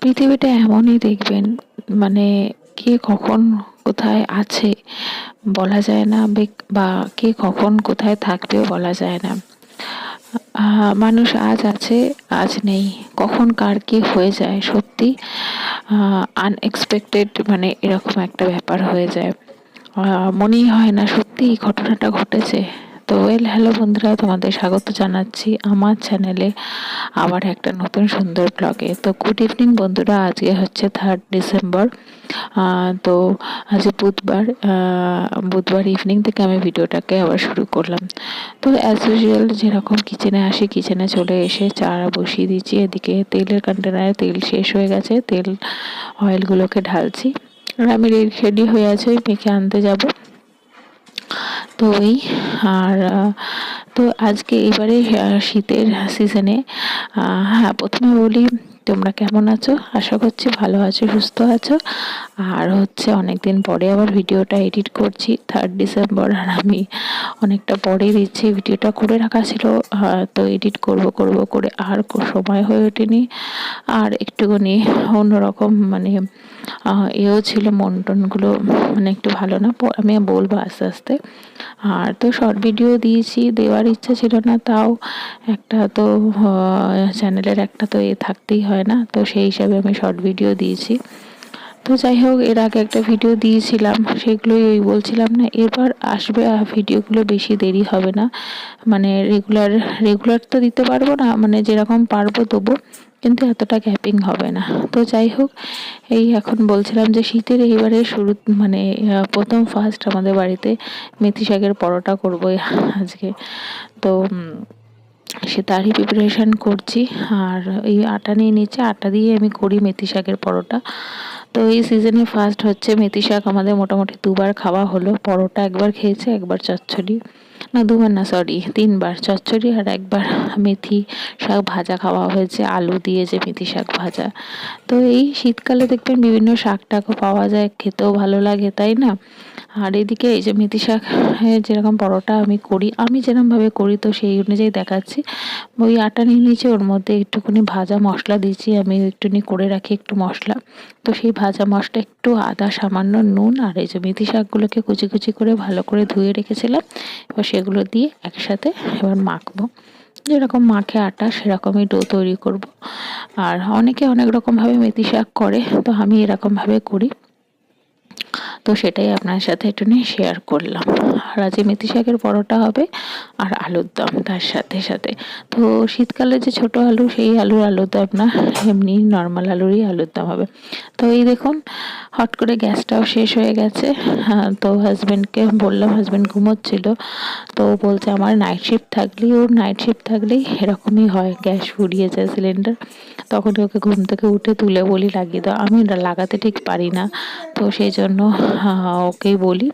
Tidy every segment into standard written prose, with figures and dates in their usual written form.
পৃথিবীটা এমনই দেখবেন, মানে কে কখন কোথায় আছে বলা যায় না, বা কে কখন কোথায় থাকবেও বলা যায় না। মানুষ আজ আছে, আজ নেই, কখন কার কি হয়ে যায় সত্যি আনএক্সপেক্টেড, মানে এরকম একটা ব্যাপার হয়ে যায়। মনেই হয় না সত্যি এই ঘটনাটা ঘটেছে। তো হ্যালো বন্ধুরা, তোমাদের স্বাগত জানাচ্ছি আমার চ্যানেলে আবার একটা নতুন সুন্দর ব্লগে। তো গুড ইভিনিং বন্ধুরা, আজকে হচ্ছে 3 ডিসেম্বর। তো আজ বুধবার। বুধবার ইভিনিং থেকে আমি ভিডিওটাকে আবার শুরু করলাম। তো অ্যাজ ইউজুয়াল যেরকম কিচেনে আসি, কিচেনে চলে এসে চা বসিয়ে দিচ্ছি। এদিকে তেলের কন্টেনারে তেল শেষ হয়ে গেছে, অয়েলগুলোকে ঢালছি। আর আমি রেডি হয়ে আছি, ওই মেখে আনতে যাব। তো ওই আর তো আজকে এবারে শীতের সিজনে হ্যাঁ, প্রথমে বলি তোমরা কেমন আছো? আশা করছি ভালো আছো, সুস্থ আছো। আর হচ্ছে অনেকদিন পরে আবার ভিডিওটা এডিট করছি 3 ডিসেম্বর, আর আমি অনেকটা পরে দিচ্ছি। ভিডিওটা করে রাখা ছিল, তো এডিট করব করে আর সময় হয়ে ওঠেনি। আর একটুখানি অন্যরকম, মানে এও ছিল, মন টনগুলো মানে একটু ভালো না। আমি বলবো আস্তে আস্তে। আর তো শর্ট ভিডিও দিয়েছি, দেওয়ার ইচ্ছা ছিল না, তাও একটা তো চ্যানেলের একটা তো থাকতেই হয় না, তো সেই হিসাবে আমি শর্ট ভিডিও দিয়েছি। তো যাই হোক, এর আগে একটা ভিডিও দিয়েছিলাম, সেগুলোই ওই বলছিলাম না, এবার আসবে ভিডিওগুলো, বেশি দেরি হবে না। মানে রেগুলার তো দিতে পারবো না, মানে যেরকম পারবো দেবো, কিন্তু এতটা গ্যাপিং হবে না। তো যাই হোক, এই এখন বলছিলাম যে শীতের এইবারে শুরু, মানে প্রথম ফার্স্ট আমাদের বাড়িতে মেথি শাকের পরোটা করবো আজকে। তো সে তারই প্রিপারেশন করছি। আর এই আটা নিয়ে নিচ্ছে, আটা দিয়ে আমি করি মেথি শাকের পরোটা। তো এই সিজনে ফার্স্ট হচ্ছে মেথি শাক, আমাদের মোটামুটি 2বার খাওয়া হলো। পরোটা একবার খেয়েছে, একবার চচ্চড়ি, না 2বার না, সরি 3বার, চচ্চড়ি আর একবার মেথি শাক ভাজা খাওয়া হয়েছে, আলু দিয়ে যে মেথি শাক ভাজা। তো এই শীতকালে দেখবেন বিভিন্ন শাক টাকও পাওয়া যায়, খেতেও ভালো লাগে, তাই না? আর এদিকে এই যে মেথি শাক যেরকম পরোটা আমি করি, আমি যেরকমভাবে করি, তো সেই অনুযায়ী দেখাচ্ছি। ওই আটা নিয়ে নিয়েছি, ওর মধ্যে একটুখানি ভাজা মশলা দিয়েছি, আমি একটুখানি করে রাখি একটু মশলা। তো সেই ভাজা মশলা, একটু আদা, সামান্য নুন, আর এই যে মেথি শাকগুলোকে কুচি কুচি করে ভালো করে ধুয়ে রেখেছিলাম, এবার সেগুলো দিয়ে একসাথে এবার মাখবো। যেরকম মাখে আটা, সেরকমই ডো তৈরি করব। আর অনেকে অনেক রকমভাবে মেথি শাক করে, তো আমি এরকমভাবে করি। তো সেটাই আপনার সাথে একটু নিয়ে শেয়ার করলাম। আর আজ মেথি শাকের পরোটা হবে, আর আলুর দম তার সাথে সাথে। তো শীতকালে যে ছোট আলু, সেই আলুর দম না, এমনি নর্মাল আলুরই আলুর দম হবে। তো এই দেখুন, হট করে গ্যাসটাও শেষ হয়ে গেছে। তো হাজব্যান্ডকে বললাম, হাজব্যান্ড ঘুমোচ্ছিল, তো বলছে আমার নাইট শিফট থাকলেই এরকমই হয়, গ্যাস ফুরিয়ে যায় সিলিন্ডার। তখন ওকে ঘুম থেকে উঠে তুলে বলি লাগিয়ে দাও, আমি লাগাতে ঠিক পারি না, তো সেই জন্য ওকেই বলি।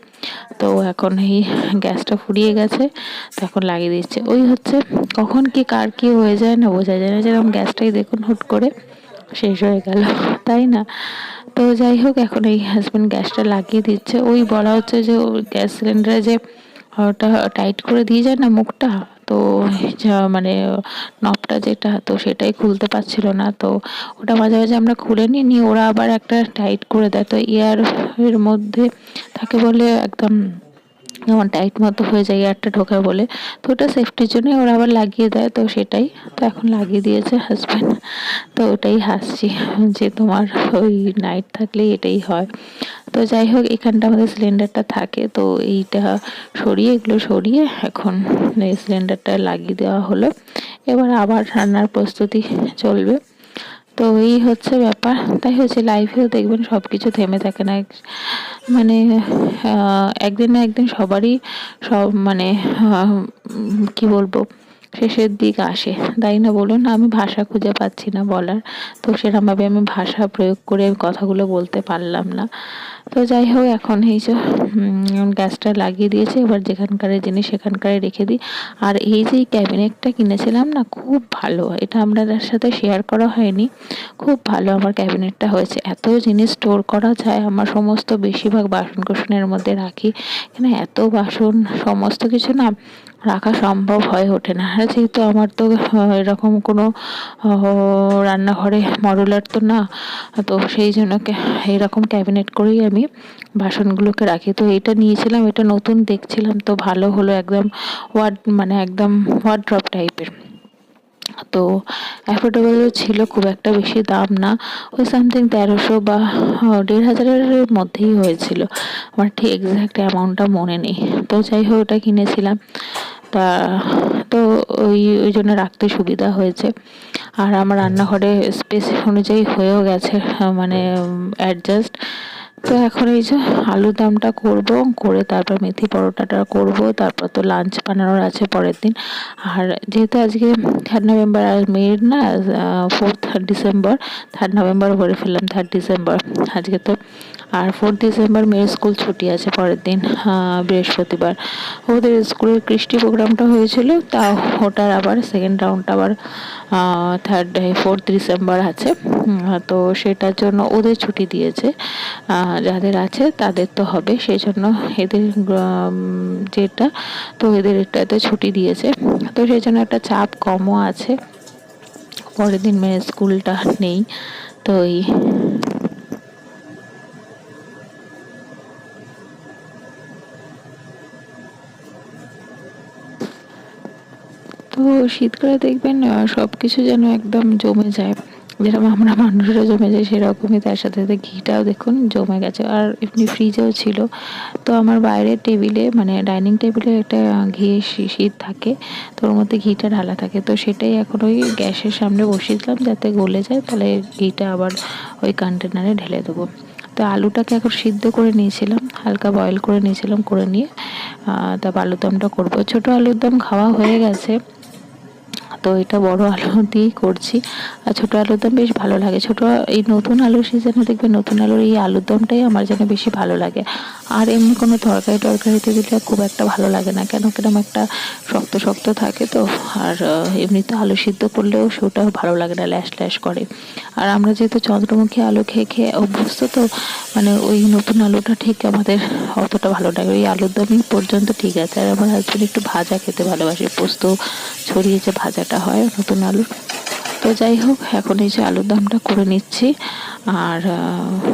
তো এখন এই গ্যাসটা ফুরিয়ে গেছে, তো এখন লাগিয়ে দিচ্ছে। ওই হচ্ছে, কখন কি কার কি হয়ে যায় না বোঝা যায় না, যেরকম গ্যাসটাই দেখুন হুট করে শেষ হয়ে গেল, তাই না? তো যাই হোক, এখন এই হাজব্যান্ড গ্যাসটা লাগিয়ে দিচ্ছে। ওই বলা হচ্ছে যে গ্যাস সিলিন্ডারে যে ওটা টাইট করে দিয়ে যায় না মুখটা, তো মানে নবটা যেটা, তো সেটাই খুলতে পারছিল না। তো ওটা মাঝে মাঝে আমরা খুলে নিই, ওরা আবার একটা টাইট করে দেয়, তো এর মধ্যে থাকে বলে একদম যেমন টাইট মতো হয়ে যায়, এয়ারটা ঢোকায় বলে, তো ওটা সেফটির জন্যই ওরা আবার লাগিয়ে দেয়, তো সেটাই। তো এখন লাগিয়ে দিয়েছে হাজব্যান্ড। তো ওটাই হাসছি যে তোমার ওই নাইট থাকলেই এটাই হয়। তো যাই হোক, এখানটা আমাদের সিলিন্ডারটা থাকে, তো এইটা এগুলো সরিয়ে এখন এই সিলিন্ডারটা লাগিয়ে দেওয়া হলো। এবার আবার রান্নার প্রস্তুতি চলবে। তো এই হচ্ছে ব্যাপার। তাই হচ্ছে, লাইফেও দেখবেন সব কিছু থেমে থাকে না, মানে একদিন না একদিন সবারই সব, মানে কি বলবো, শেষের দিক আসে, তাই না বলুন? আমি ভাষা খুঁজে পাচ্ছি না বলার, তো সেরকমভাবে আমি ভাষা প্রয়োগ করে কথাগুলো বলতে পারলাম না। তো যাই হোক, এখন এই যে গ্যাসটা লাগিয়ে দিয়েছে, এবার যেখানকার জিনিস সেখানকারে রেখে দিই। আর এই যে ক্যাবিনেটটা কিনেছিলাম না, খুব ভালো, এটা আপনাদের সাথে শেয়ার করা হয়নি। খুব ভালো আমার ক্যাবিনেটটা হয়েছে, এত জিনিস স্টোর করা যায়। আমার সমস্ত বেশিরভাগ বাসন কোসনের মধ্যে রাখি, এখানে এত বাসন, সমস্ত কিছু না রাখা সম্ভব হয়ে ওঠে না। আর যেহেতু আমার তো এরকম কোনো রান্নাঘরে মডুলার তো না, তো সেই জন্য এরকম ক্যাবিনেট করেই আমি বাসনগুলোকে রাখি। তো এটা নিয়েছিলাম, এটা নতুন দেখছিলাম তো ভালো হলো, একদম মানে একদম ওয়ার্ড্রপ টাইপের। তো অ্যাফোর্ডেবলও ছিল, খুব একটা বেশি দাম না, ওই সামথিং 1300 বা 1500-এর মধ্যেই হয়েছিল। আমার ঠিক এক্স্যাক্ট অ্যামাউন্টটা মনে নেই। তো যাই হোক ওটা কিনেছিলাম। তা তো ওই ওই জন্য রাখতে সুবিধা হয়েছে। আর আমার রান্নাঘরে স্পেস অনুযায়ী হয়েও গেছে, মানে অ্যাডজাস্ট। তো এখন এই যে আলুর দমটা করব, করে তারপর মেথি পরোটাটা করব, তারপর তো লাঞ্চ বানানোর আছে পরের দিন। আর যেহেতু আজকে 3 নভেম্বর, আর মেয়ের না 4 ডিসেম্বর, 3 নভেম্বর বলে ফেললাম, 3 ডিসেম্বর আজকে তো। আর 4 ডিসেম্বর মেয়ের স্কুল ছুটি আছে পরের দিন, বৃহস্পতিবার। ওদের স্কুলের কৃষ্টি প্রোগ্রামটা হয়েছিল, তা ওটার আবার সেকেন্ড রাউন্ডটা আবার 4 ডিসেম্বর আছে। তো সেটার জন্য ওদের ছুটি দিয়েছে, যাদের আছে তাদের তো হবে, সেই জন্য এদের যেটা, তো এদের এটাতে ছুটি দিয়েছে। তো সেই জন্য একটা চাপ কমও আছে, পরের দিন মেয়ের স্কুলটা নেই। তো এই তো শীতকালে দেখবেন সবকিছু যেন একদম জমে যায়, যেরকম আমরা মানুষরা জমে যায় সেরকমই তার সাথে সাথে ঘিটাও দেখুন জমে গেছে। আর এমনি ফ্রিজেও ছিল। তো আমার বাইরের টেবিলে, মানে ডাইনিং টেবিলে একটা ঘি শিশির থাকে, তো ওর মধ্যে ঘিটা ঢালা থাকে। তো সেটাই এখন ওই গ্যাসের সামনে বসিয়ে দিলাম যাতে গলে যায়, তাহলে ঘিটা আবার ওই কন্টেনারে ঢেলে দেবো। তো আলুটাকে এখন সিদ্ধ করে নিয়েছিলাম, হালকা বয়েল করে নিয়েছিলাম, করে নিয়ে তারপর আলুর দমটা করবো। ছোটো আলুর দম খাওয়া হয়ে গেছে, তো এটা বড় আলু দিয়েই করছি। আর ছোটো আলুর দম বেশ ভালো লাগে। এই নতুন আলুর সিজনে দেখবে নতুন আলুর এই আলুর দমটাই আমার যেন বেশি ভালো লাগে। আর এমনি কোনো তরকারিতে দিলে খুব একটা ভালো লাগে না, কেন কিরম একটা শক্ত শক্ত থাকে তো। আর এমনিতে আলু সিদ্ধ করলেও সেটাও ভালো লাগে না, ল্যাশ ল্যাশ করে। আর আমরা যেহেতু চন্দ্রমুখী আলু খেয়ে খেয়ে অভ্যস্ত, তো মানে ওই নতুন আলুটা ঠিক আমাদের অতটা ভালো লাগে। ওই আলুর দমই পর্যন্ত ঠিক আছে। আর আমার হাজবেন্ড একটু ভাজা খেতে ভালোবাসে, পোস্ত ছড়িয়ে যে ভাজাটা হয় নতুন আলুর। তো যাই হোক এখন এই যে আলুর দমটা করে নিচ্ছি, আর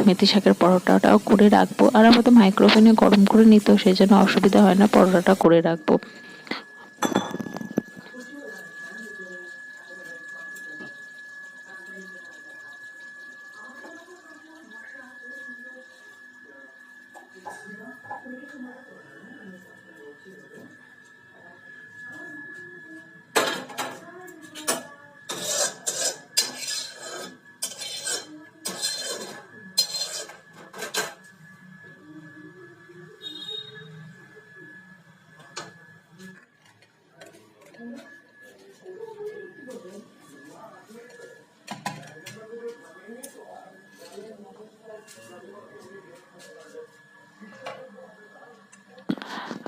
মেথি শাকের পরোটাটাও করে রাখবো। আর আমরা তো মাইক্রোওভেনে গরম করে নিতেও সেই জন্য অসুবিধা হয় না, পরোটাটা করে রাখবো।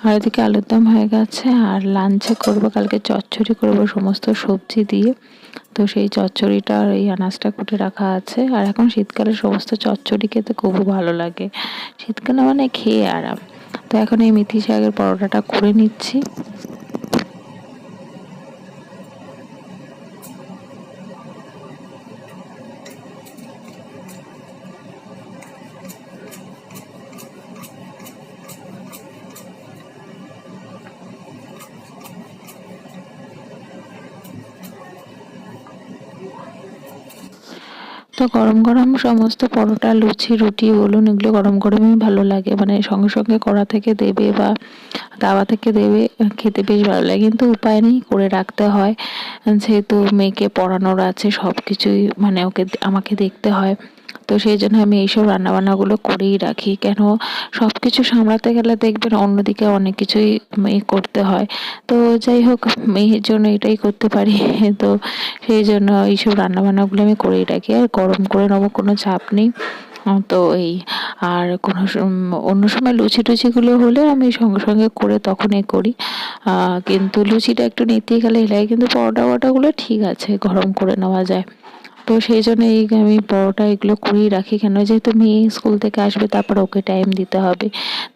আর এদিকে আলুর দম হয়ে গেছে, আর লাঞ্চে করব কালকে চচ্চড়ি করব সমস্ত সবজি দিয়ে। তো সেই চচ্চড়িটা আর এই আনাজটা কুটে রাখা আছে। আর এখন শীতকালে সমস্ত চচ্চড়ি খেতে খুবই ভালো লাগে, শীতকালে মানে খেয়ে আরাম। তো এখন এই মেথি শাকের পরোটাটা করে নিচ্ছি। তো গরম গরম সমস্ত পরোটা, লুচি, রুটি বলুন, এগুলো গরম গরমই ভালো লাগে, মানে সঙ্গে সঙ্গে কড়া থেকে দেবে বা তাওয়া থেকে দেবে, খেতে বেশ ভালো লাগে। কিন্তু উপায় নেই, করে রাখতে হয়, যেহেতু মেয়েকে পড়ানোর আছে, সব কিছুই মানে আমাকে দেখতে হয়। তো সেই জন্য আমি এইসব রান্নাবান্নাগুলো করেই রাখি, কেন সব কিছু সামলাতে গেলে দেখবেন অন্যদিকে অনেক কিছুই করতে হয়। তো যাই হোক, মেয়ের জন্য এটাই করতে পারি। তো সেই জন্য এইসব রান্নাবান্নাগুলো আমি করেই রাখি, আর গরম করে নেবো, কোনো চাপ নেই। তো এই, আর কোনো অন্য সময় লুচি টুচিগুলো হলে আমি সঙ্গে সঙ্গে করে তখনই করি, কিন্তু লুচিটা একটু নিতে গেলে লাগে, কিন্তু পরোটা ফরোটাগুলো ঠিক আছে গরম করে নেওয়া যায়। তো সেই জন্য আমি পরোটা এগুলো করেই রাখি। কেন, যেহেতু মেয়ে স্কুল থেকে আসবে, তারপর ওকে টাইম দিতে হবে।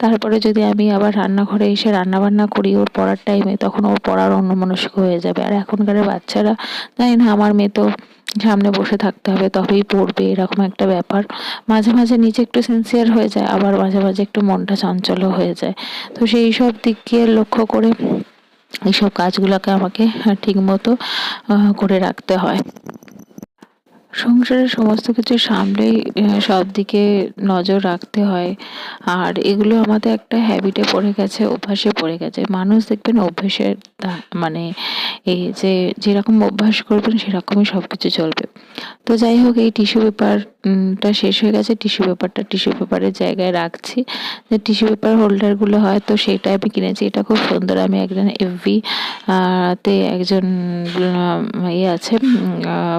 তারপরে যদি আমি আবার রান্নাঘরে এসে রান্নাবান্না করি ওর পড়ার টাইমে, তখন ওর পড়ার অন্যমনস্ক হয়ে যাবে। আর এখনকার বাচ্চারা, জানি না, আমার মেয়ে তো সামনে বসে থাকতে হবে তবেই পড়বে, এরকম একটা ব্যাপার। মাঝে মাঝে নিজে একটু সিনসিয়ার হয়ে যায়, আবার মাঝে মাঝে একটু মনটা চঞ্চলও হয়ে যায়। তো সেই সব দিককে লক্ষ্য করে এইসব কাজগুলোকে আমাকে ঠিক মতো করে রাখতে হয়। সংসারের সমস্ত কিছু সামলেই সব দিকে নজর রাখতে হয়। আর এগুলো আমাদের একটা হ্যাবিটে পড়ে গেছে, অভ্যাসে পড়ে গেছে। মানুষ দেখবেন অভ্যেসের মানে এই যে যেরকম অভ্যাস করবেন সেরকমই সব কিছু চলবে। তো যাই হোক, এই টিস্যু পেপারটা শেষ হয়ে গেছে। টিস্যু পেপারটা টিস্যু পেপারের জায়গায় রাখছি। যে টিস্যু পেপার হোল্ডারগুলো হয়, তো সেইটা আমি কিনেছি। এটা খুব সুন্দর। আমি একজন এফবি তে একজন ইয়ে আছে,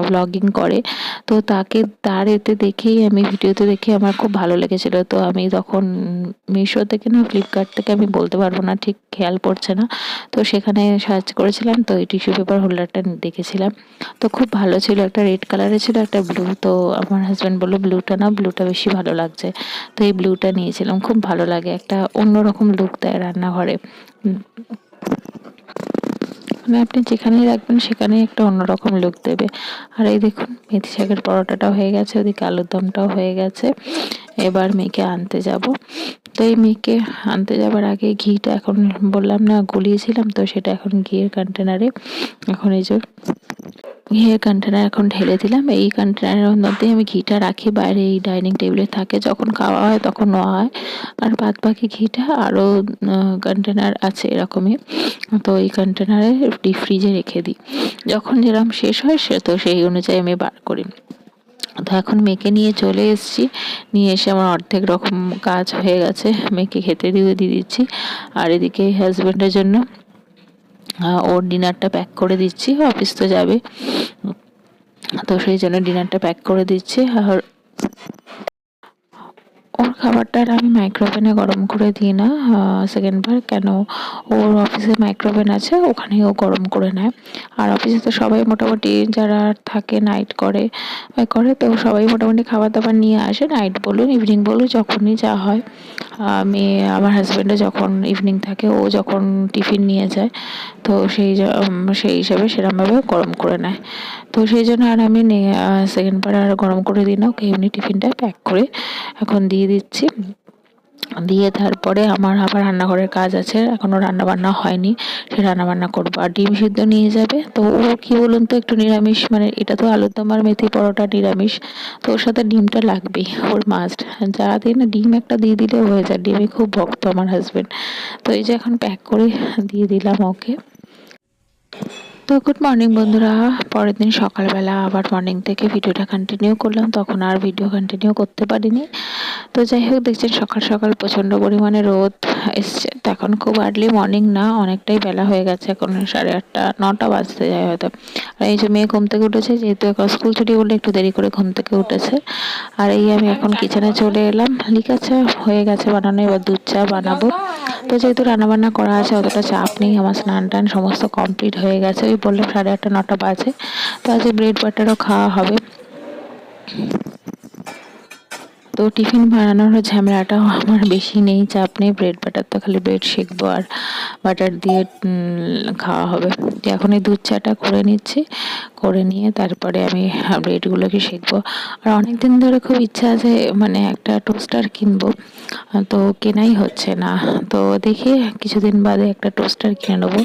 ব্লগিং করে। তো তার এতে দেখেই, আমি ভিডিওতে দেখে আমার খুব ভালো লেগেছিল। তো আমি তখন মিশো থেকে না ফ্লিপকার্ট থেকে, আমি বলতে পারবো না, ঠিক খেয়াল পড়ছে না, তো সেখানে সার্চ করেছিলাম, তো এই টিস্যু পেপার হোল্ডারটা দেখেছিলাম। তো খুব ভালো ছিল। একটা রেড কালারের ছিল, একটা ব্লু। তো আমার হাজব্যান্ড বললো ব্লুটা না, ব্লুটা বেশি ভালো লাগছে। তো এই ব্লুটা নিয়েছিলাম। খুব ভালো লাগে, একটা অন্যরকম লুক দেয় রান্নাঘরে। মানে আপনি যেখানেই রাখবেন সেখানেই একটা অন্যরকম লুক দেবে। আর এই দেখুন, মেথি শাকের পরোটাটাও হয়ে গেছে, ওদিকে আলুর দমটাও হয়ে গেছে। এবার মেয়েকে আনতে যাব। তো এই মেয়েকে আনতে যাবার আগে ঘিটা, এখন বললাম না গলিয়েছিলাম, তো সেটা এখন ঘিয়ের কন্টেনারে, এখন এই যে ঘিয়ের কন্টেনার এখন ঢেলে দিলাম। এই কন্টেনারের মধ্যে আমি ঘিটা রাখি, বাইরে এই ডাইনিং টেবিলে থাকে, যখন খাওয়া হয় তখন নেওয়া হয়। আর বাদ বাকি ঘিটা আরও কন্টেনার আছে এরকমই। তো এই কন্টেনারে ডিপ ফ্রিজে রেখে দিই। যখন যেরকম শেষ হয় সে তো সেই অনুযায়ী আমি বার করি। তো এখন মেয়েকে নিয়ে চলে এসেছি। নিয়ে এসে আমার অর্ধেক রকম কাজ হয়ে গেছে। মেয়েকে খেতে দিয়ে দিচ্ছি। আর এদিকে হাজব্যান্ডের জন্য ওর ডিনারটা প্যাক করে দিচ্ছি, অফিস তো যাবে। তো সেই জন্য ডিনারটা প্যাক করে দিচ্ছি। আর ওর খাবারটা আর আমি মাইক্রোওভেনে গরম করে দিই না সেকেন্ড বার। কেন, ওর অফিসে মাইক্রোওভেন আছে, ওখানেই ও গরম করে নেয়। আর অফিসে তো সবাই মোটামুটি যারা থাকে নাইট করে, তো সবাই মোটামুটি খাবার দাবার নিয়ে আসে, নাইট বলুন ইভিনিং বলুন, যখনই যা হয়। মেয়ে, আমার হাজব্যান্ডে যখন ইভিনিং থাকে, ও যখন টিফিন নিয়ে যায়, তো সেই হিসাবে সেরকমভাবে গরম করে নেয়। তো সেই জন্য আর আমি সেকেন্ড বার আর গরম করে দিই না, ওকে এমনি টিফিনটা প্যাক করে এখন দিয়ে দিচ্ছি। দিয়ে তারপরে আমার আবার রান্নাঘরের কাজ আছে, এখনো রান্না বান্না হয়নি, সে রান্না বান্না করবো। আর ডিম সিদ্ধ নিয়ে যাবে। তো ও কি বলুন তো, একটু নিরামিষ, মানে এটা তো আলুর দম আর মেথি পরোটা নিরামিষ, তো ওর সাথে ডিমটা লাগবেই, ওর মাস্ট। যা দিই না, ডিম একটা দিয়ে দিলে হয়ে যায়। ডিমে খুব ভক্ত আমার হাজবেন্ড। তো এই যে এখন প্যাক করে দিয়ে দিলাম ওকে। তো গুড মর্নিং বন্ধুরা। পরের দিন সকালবেলা আবার মর্নিং থেকে ভিডিওটা কন্টিনিউ করলাম, তখন আর ভিডিও কন্টিনিউ করতে পারিনি। তো যাই হোক, দেখছেন সকাল সকাল প্রচণ্ড পরিমাণে রোদ এসছে। তো এখন খুব আর্লি মর্নিং না, অনেকটাই বেলা হয়ে গেছে, এখন 8:30 9টা বাজতে যায় হয়তো। আর এই যে মেয়ে ঘুম থেকে উঠেছে, যেহেতু এখন স্কুল ছুটি বলে একটু দেরি করে ঘুম থেকে উঠেছে। আর এই আমি এখন কিচেনে চলে এলাম। লিকাচা হয়ে গেছে বানানো, এবার দুধ চা বানাবো। তো যেহেতু রান্নাবান্না করা আছে, অতটা চাপ নেই। আমার স্নান টান সমস্ত কমপ্লিট হয়ে গেছে, ওই বললাম 8:30 9টা বাজে। তো আজকে ব্রেড বাটারও খাওয়া হবে। তো টিফিন বানানোর ঝামেলাটাও আমার বেশি নেই, চাপ নেই। ব্রেড বাটার তো খালি ব্রেড সেঁকবো আর বাটার দিয়ে খাওয়া হবে। তো এখন এই দুধ চাটা করে নিচ্ছি, করে নিয়ে তারপরে আমি ব্রেডগুলোকে সেঁকবো। আর অনেক দিন ধরে খুব ইচ্ছা আছে, মানে একটা টোস্টার কিনবো, তো কেনাই হচ্ছে না। তো দেখি কিছুদিন বাদে একটা টোস্টার কিনে নেবো।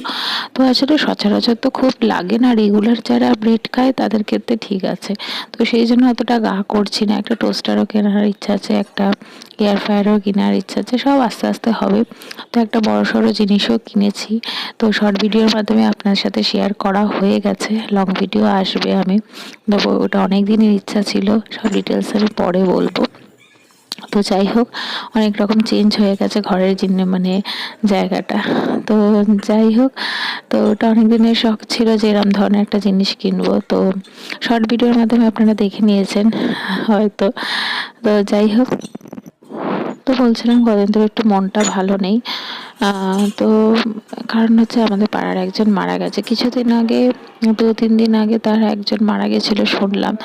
তো আসলে সচরাচর তো খুব লাগে না, রেগুলার যারা ব্রেড খায় তাদের ক্ষেত্রে ঠিক আছে। তো সেই জন্য অতটা গা করছি না। একটা টোস্টারও কেনার ইচ্ছা আছে, একটা এয়ার ফ্রায়ারও কেনার ইচ্ছা আছে, সব আস্তে আস্তে হবে। তো একটা বড়সড় জিনিসও কিনেছি, তো শর্ট ভিডিওর মাধ্যমে আপনার সাথে শেয়ার করা হয়ে গেছে, লং ভিডিও আসবে। আমি দেবো, ওটা অনেক দিনের ইচ্ছা ছিল, সব ডিটেলস আমি পরে বলবো। তো যাই হোক, অনেক রকম চেঞ্জ হয়ে গেছে ঘরের মানে জায়গাটা। তো যাই হোক, তো ওটা অনেক দিনের শখ ছিল যে এরম ধরনের একটা জিনিস কিনবো। তো শর্ট ভিডিওর মাধ্যমে আপনারা দেখে নিয়েছেন হয়তো। তো যাই হোক, তো বলছিলাম কদিন ধরে একটু মনটা ভালো নেই। তো কারণ হচ্ছে আমাদের পাড়ার একজন মারা গেছে কিছুদিন আগে। 2-3 দিন আগে তার একজন মারা গেছিল শুনলাম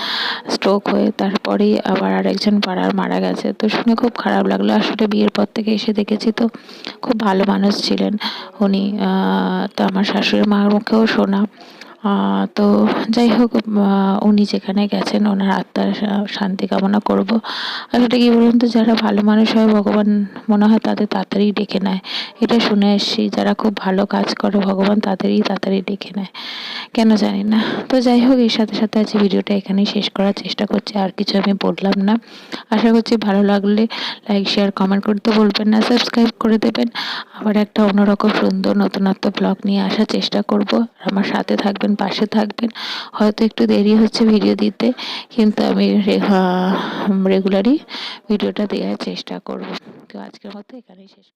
স্ট্রোক হয়ে, তারপরেই আবার আরেকজন পাড়ার মারা গেছে। তো শুনে খুব খারাপ লাগলো। আসলে বিয়ের পর থেকে এসে দেখেছি তো খুব ভালো মানুষ ছিলেন উনি। তো আমার শাশুড়ি মার মুখেও শোনা। তো যাই হোক, উনি যেখানে গেছেন ওনার আত্মার শান্তি কামনা করব। আসলে কি বলুন তো, যারা ভালো মানুষ হয় ভগবান মনে হয় তাদের তাড়াতাড়ি ডেকে নেয়। এটা শুনে এসেছি, যারা খুব ভালো কাজ করে ভগবান তাদেরই তাড়াতাড়ি ডেকে নেয়, কেন জানি না। তো যাই হোক, এর সাথে সাথে আজকে ভিডিওটা এখানেই শেষ করার চেষ্টা করছি, আর কিছু আমি বললাম না। আশা করছি ভালো লাগলে লাইক শেয়ার কমেন্ট করতে বলবেন না, সাবস্ক্রাইব করে দেবেন। আবার একটা অন্যরকম সুন্দর নতুনত্ব ব্লগ নিয়ে আসার চেষ্টা করব। আমার সাথে থাকবেন, পাশে থাকবেন। হয়তো একটু দেরি হচ্ছে ভিডিও দিতে, কিন্তু আমি রেগুলারই ভিডিওটা দেওয়ার চেষ্টা করব। তো আজকের মতো এখানেই শেষ।